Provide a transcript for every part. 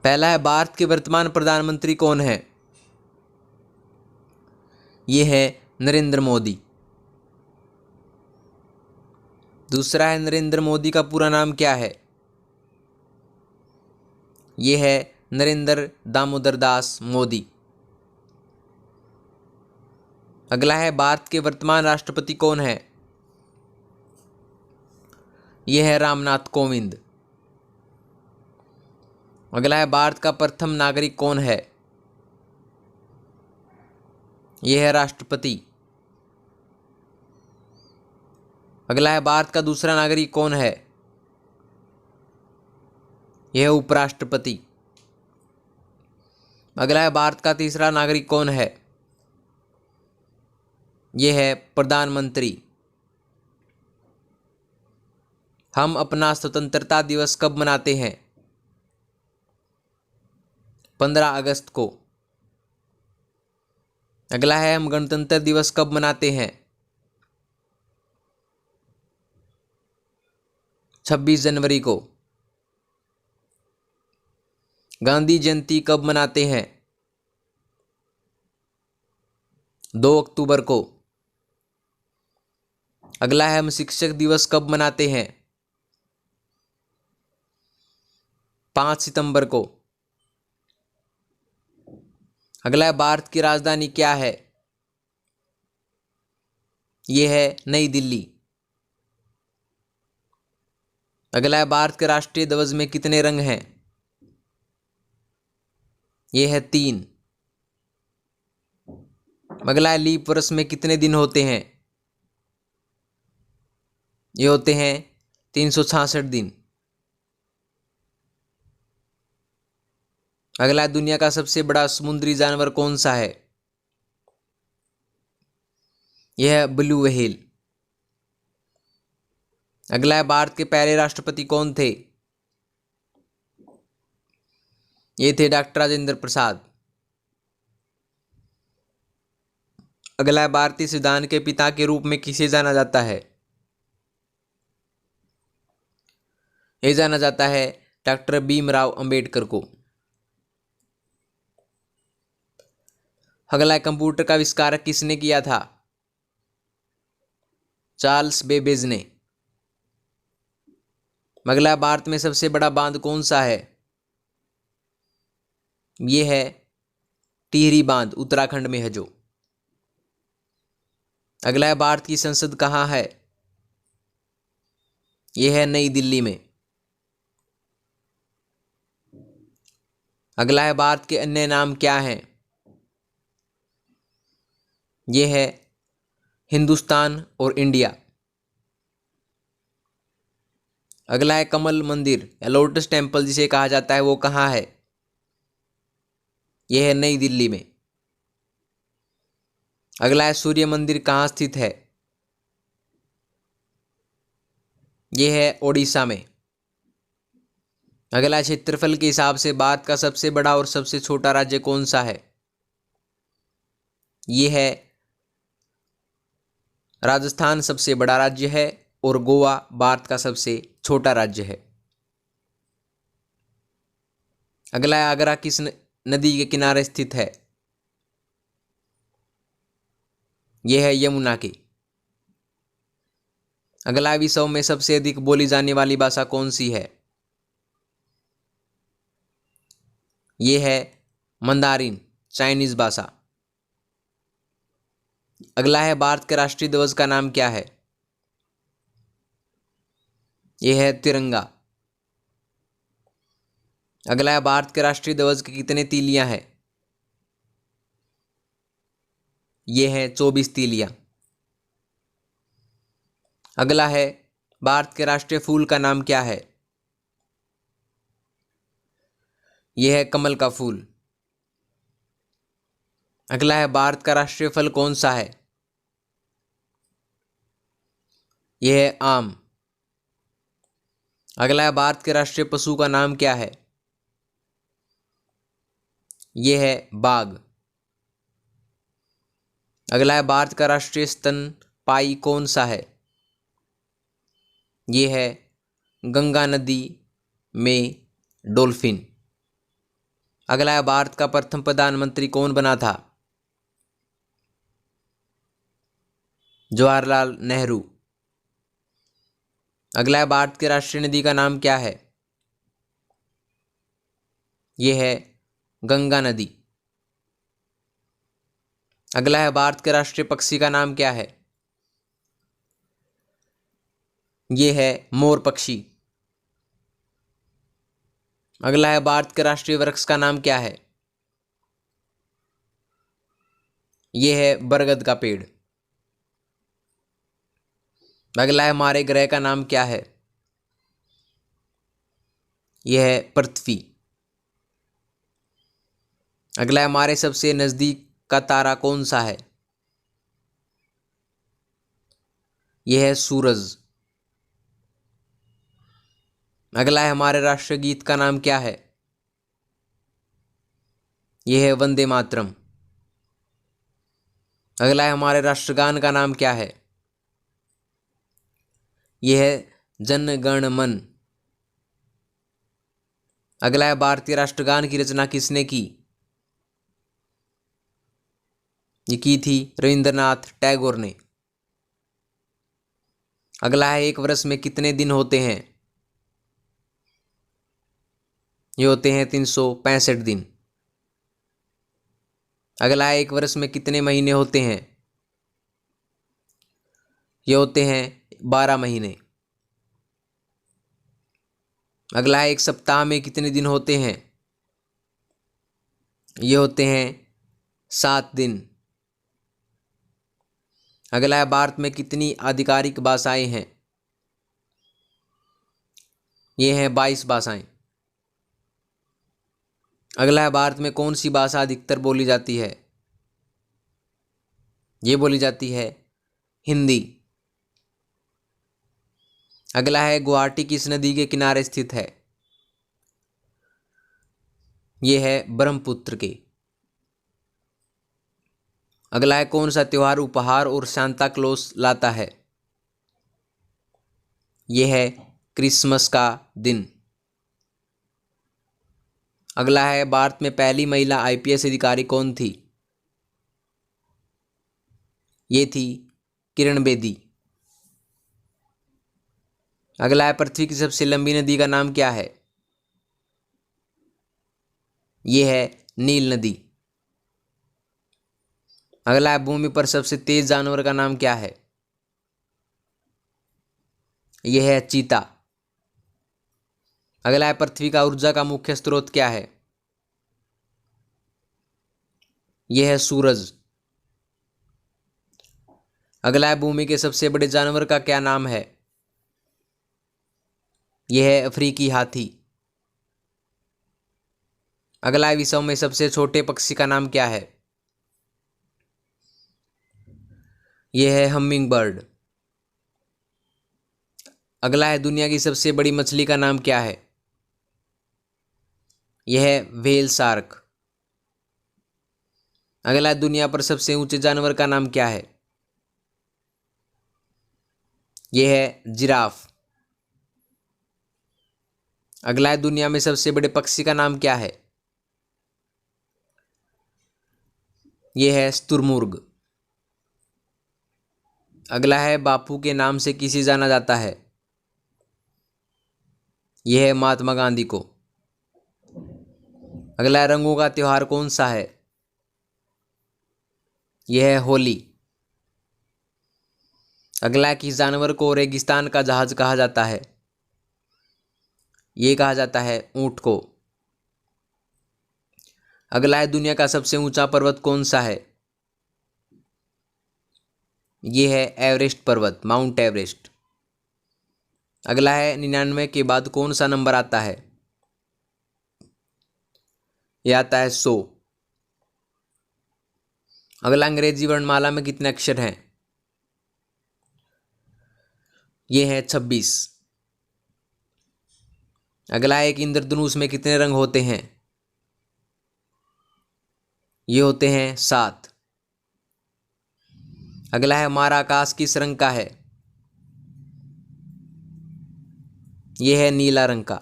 पहला है भारत के वर्तमान प्रधानमंत्री कौन है? ये है नरेंद्र मोदी। दूसरा है नरेंद्र मोदी का पूरा नाम क्या है? ये है नरेंद्र दामोदर दास मोदी। अगला है भारत के वर्तमान राष्ट्रपति कौन है? यह है रामनाथ कोविंद। अगला है भारत का प्रथम नागरिक कौन है? यह है राष्ट्रपति। अगला है भारत का दूसरा नागरिक कौन है? यह है उपराष्ट्रपति। अगला है भारत का तीसरा नागरिक कौन है? यह है प्रधानमंत्री। हम अपना स्वतंत्रता दिवस कब मनाते हैं? 15 अगस्त को। अगला है हम गणतंत्र दिवस कब मनाते हैं? 26 जनवरी को। गांधी जयंती कब मनाते हैं? 2 अक्टूबर को। अगला है हम शिक्षक दिवस कब मनाते हैं? 5 सितंबर को। अगला है भारत की राजधानी क्या है? यह है नई दिल्ली। अगला है भारत के राष्ट्रीय ध्वज में कितने रंग हैं? यह है 3। अगला है लीप वर्ष में कितने दिन होते हैं? ये होते हैं 366 दिन। अगला है दुनिया का सबसे बड़ा समुद्री जानवर कौन सा है? यह है ब्लू व्हेल। अगला है भारत के पहले राष्ट्रपति कौन थे? ये थे डॉक्टर राजेंद्र प्रसाद। अगला है भारतीय संविधान के पिता के रूप में किसे जाना जाता है? यह जाना जाता है डॉक्टर भीमराव अंबेडकर को। अगला है कंप्यूटर का आविष्कार किसने किया था? चार्ल्स बेबेज ने। अगला है भारत में सबसे बड़ा बांध कौन सा है? यह है टिहरी बांध, उत्तराखंड में है जो। अगला है भारत की संसद कहाँ है? यह है नई दिल्ली में। अगला है भारत के अन्य नाम क्या हैं? यह है हिंदुस्तान और इंडिया। अगला है कमल मंदिर या लोटस टेम्पल जिसे कहा जाता है वो कहाँ है? यह है नई दिल्ली में। अगला है सूर्य मंदिर कहाँ स्थित है? यह है ओडिशा में। अगला क्षेत्रफल के हिसाब से भारत का सबसे बड़ा और सबसे छोटा राज्य कौन सा है? यह है राजस्थान सबसे बड़ा राज्य है और गोवा भारत का सबसे छोटा राज्य है। अगला है आगरा किस नदी के किनारे स्थित है? यह है यमुना की। अगला विश्व में सबसे अधिक बोली जाने वाली भाषा कौन सी है? यह है मंदारिन, चाइनीज भाषा। अगला है भारत के राष्ट्रीय ध्वज का नाम क्या है? यह है तिरंगा। अगला है भारत के राष्ट्रीय ध्वज की कितने तीलियां हैं? यह है 24 तीलियां। अगला है भारत के राष्ट्रीय फूल का नाम क्या है? यह है कमल का फूल। अगला है भारत का राष्ट्रीय फल कौन सा है? यह है आम। अगला है भारत के राष्ट्रीय पशु का नाम क्या है? यह है बाघ। अगला है भारत का राष्ट्रीय स्तनपायी कौन सा है? यह है गंगा नदी में डॉल्फिन। अगला है भारत का प्रथम प्रधानमंत्री कौन बना था? जवाहरलाल नेहरू। अगला है भारत की राष्ट्रीय नदी का नाम क्या है? यह है गंगा नदी। अगला है भारत के राष्ट्रीय पक्षी का नाम क्या है? यह है मोर पक्षी। अगला है भारत के राष्ट्रीय वृक्ष का नाम क्या है? यह है बरगद का पेड़। अगला है हमारे ग्रह का नाम क्या है? यह है पृथ्वी। अगला है हमारे सबसे नजदीक का तारा कौन सा है? यह है सूरज। अगला है हमारे राष्ट्रीय गीत का नाम क्या है? यह है वंदे मातरम। अगला है हमारे राष्ट्रगान का नाम क्या है? यह है जन गण मन। अगला है भारतीय राष्ट्रगान की रचना किसने की? ये की थी रविंद्रनाथ टैगोर ने। अगला है एक वर्ष में कितने दिन होते हैं? ये होते हैं 365 दिन। अगला है एक वर्ष में कितने महीने होते हैं? ये होते हैं 12 महीने। अगला है एक सप्ताह में कितने दिन होते हैं? ये होते हैं 7 दिन। अगला है भारत में कितनी आधिकारिक भाषाएं हैं? ये हैं 22 भाषाएं। अगला है भारत में कौन सी भाषा अधिकतर बोली जाती है? ये बोली जाती है हिंदी। अगला है गुवाहाटी किस नदी के किनारे स्थित है? ये है ब्रह्मपुत्र के। अगला है कौन सा त्योहार उपहार और सांता क्लॉज लाता है? यह है क्रिसमस का दिन। अगला है भारत में पहली महिला आईपीएस अधिकारी कौन थी? ये थी किरण बेदी। अगला है पृथ्वी की सबसे लंबी नदी का नाम क्या है? यह है नील नदी। अगला है भूमि पर सबसे तेज जानवर का नाम क्या है? यह है चीता। अगला है पृथ्वी का ऊर्जा का मुख्य स्रोत क्या है? यह है सूरज। अगला है भूमि के सबसे बड़े जानवर का क्या नाम है? यह है अफ्रीकी हाथी। अगला है विश्व में सबसे छोटे पक्षी का नाम क्या है? यह है हमिंग बर्ड। अगला है दुनिया की सबसे बड़ी मछली का नाम क्या है? यह है व्हेल शार्क। अगला है दुनिया पर सबसे ऊंचे जानवर का नाम क्या है? यह है जिराफ। अगला है दुनिया में सबसे बड़े पक्षी का नाम क्या है? यह है शुतुरमुर्ग। अगला है बापू के नाम से किसे जाना जाता है? यह है महात्मा गांधी को। अगला है रंगों का त्योहार कौन सा है? यह है होली। अगला है किस जानवर को रेगिस्तान का जहाज कहा जाता है? यह कहा जाता है ऊंट को। अगला है दुनिया का सबसे ऊंचा पर्वत कौन सा है? यह है एवरेस्ट पर्वत, माउंट एवरेस्ट। अगला है 99 के बाद कौन सा नंबर आता है? यह आता है 100। अगला अंग्रेजी वर्णमाला में कितने अक्षर हैं? यह है 26। अगला है एक इंद्रधनुष में कितने रंग होते हैं? ये होते हैं 7। अगला है हमारा आकाश किस रंग का है? यह है नीला रंग का।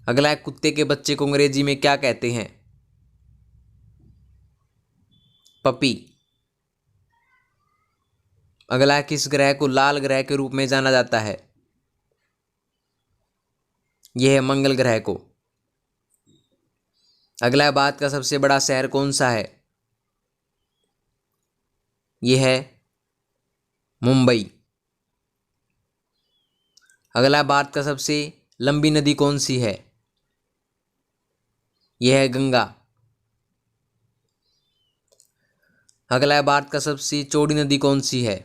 अगला है कुत्ते के बच्चे को अंग्रेजी में क्या कहते हैं? पपी। अगला है किस ग्रह को लाल ग्रह के रूप में जाना जाता है? यह है मंगल ग्रह को। अगला है भारत का सबसे बड़ा शहर कौन सा है? यह है मुंबई। अगला है भारत का सबसे लंबी नदी कौन सी है? यह है गंगा। अगला है भारत का सबसे चौड़ी नदी कौन सी है?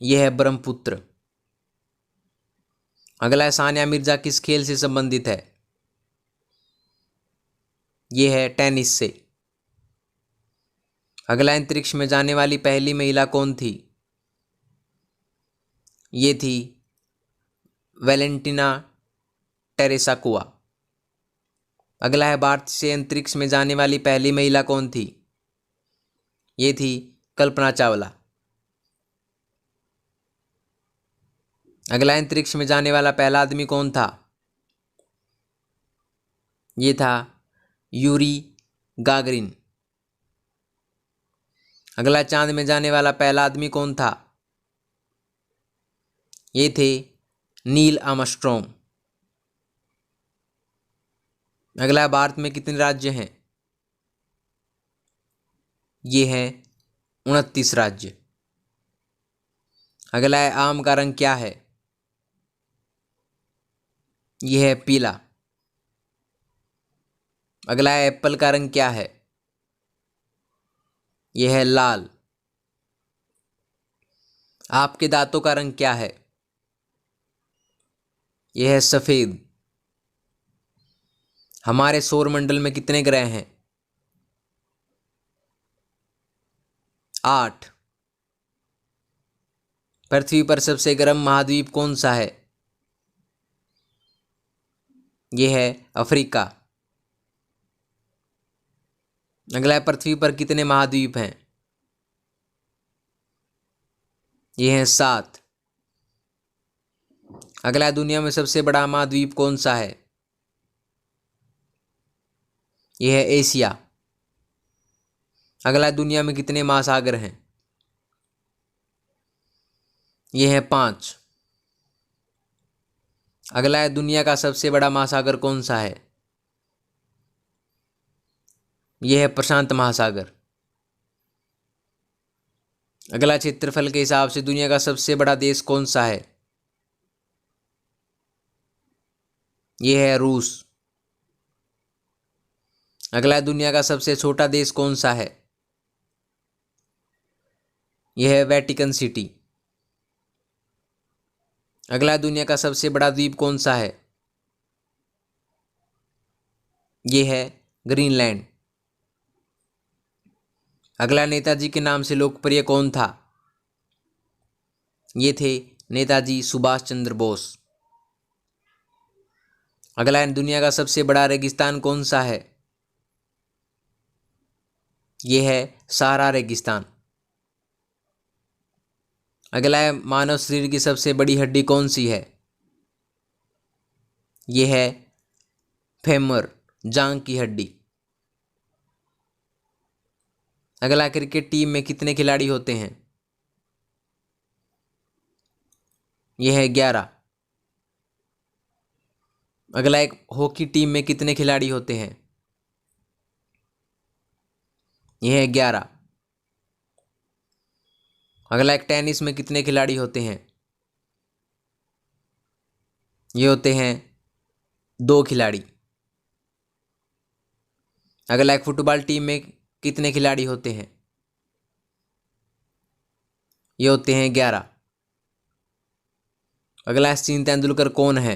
यह है ब्रह्मपुत्र। अगला है सानिया मिर्जा किस खेल से संबंधित है? यह है टेनिस से। अगला अंतरिक्ष में जाने वाली पहली महिला कौन थी? ये थी वैलेंटिना टेरेसाकोवा। अगला है भारत से अंतरिक्ष में जाने वाली पहली महिला कौन थी? ये थी कल्पना चावला। अगला अंतरिक्ष में जाने वाला पहला आदमी कौन था? ये था यूरी गागरिन। अगला चांद में जाने वाला पहला आदमी कौन था? ये थे नील आर्मस्ट्रॉन्ग। अगला भारत में कितने राज्य हैं? ये हैं 29 राज्य। अगला है आम का रंग क्या है? यह है पीला। अगला है एप्पल का रंग क्या है? यह है लाल। आपके दांतों का रंग क्या है? यह है सफेद। हमारे सौरमंडल में कितने ग्रह हैं? 8। पृथ्वी पर सबसे गर्म महाद्वीप कौन सा है? यह है अफ्रीका। अगला है पृथ्वी पर कितने महाद्वीप हैं? यह हैं 7। अगला है दुनिया में सबसे बड़ा महाद्वीप कौन सा है? यह है एशिया। अगला है दुनिया में कितने महासागर हैं? यह है 5। अगला है दुनिया का सबसे बड़ा महासागर कौन सा है? यह है प्रशांत महासागर। अगला क्षेत्रफल के हिसाब से दुनिया का सबसे बड़ा देश कौन सा है? यह है रूस। अगला दुनिया का सबसे छोटा देश कौन सा है? यह है वेटिकन सिटी। अगला दुनिया का सबसे बड़ा द्वीप कौन सा है? यह है ग्रीनलैंड। अगला नेताजी के नाम से लोकप्रिय कौन था? ये थे नेताजी सुभाष चंद्र बोस। अगला दुनिया का सबसे बड़ा रेगिस्तान कौन सा है? यह है सहारा रेगिस्तान। अगला है मानव शरीर की सबसे बड़ी हड्डी कौन सी है? यह है फेमर, जांघ की हड्डी। अगला क्रिकेट टीम में कितने खिलाड़ी होते हैं? यह है 11। अगला एक हॉकी टीम में कितने खिलाड़ी होते हैं? यह है 11। अगला एक टेनिस में कितने खिलाड़ी होते हैं? ये होते हैं 2 खिलाड़ी। अगला एक फुटबॉल टीम में कितने खिलाड़ी होते हैं? ये होते हैं 11। अगला सचिन तेंदुलकर कौन है?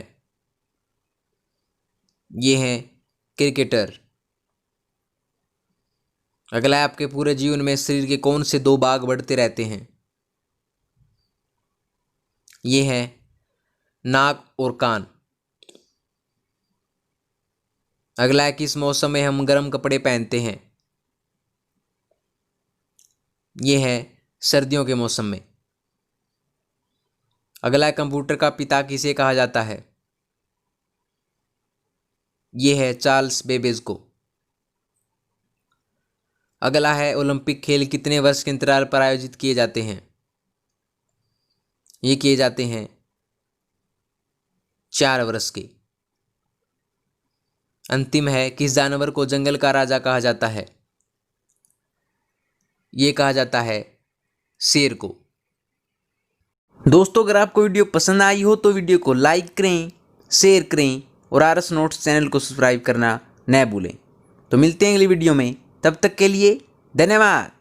ये हैं क्रिकेटर। अगला है आपके पूरे जीवन में शरीर के कौन से 2 भाग बढ़ते रहते हैं? ये है नाक और कान। अगला है किस मौसम में हम गर्म कपड़े पहनते हैं? ये है सर्दियों के मौसम में। अगला है कंप्यूटर का पिता किसे कहा जाता है? ये है चार्ल्स बेबेज को। अगला है ओलंपिक खेल कितने वर्ष के अंतराल पर आयोजित किए जाते हैं? ये किए जाते हैं 4 वर्ष के। अंतिम है, किस जानवर को जंगल का राजा कहा जाता है? ये कहा जाता है शेर को। दोस्तों, अगर आपको वीडियो पसंद आई हो तो वीडियो को लाइक करें, शेयर करें और आरएस नोट्स चैनल को सब्सक्राइब करना न भूलें। तो मिलते हैं अगली वीडियो में, तब तक के लिए धन्यवाद।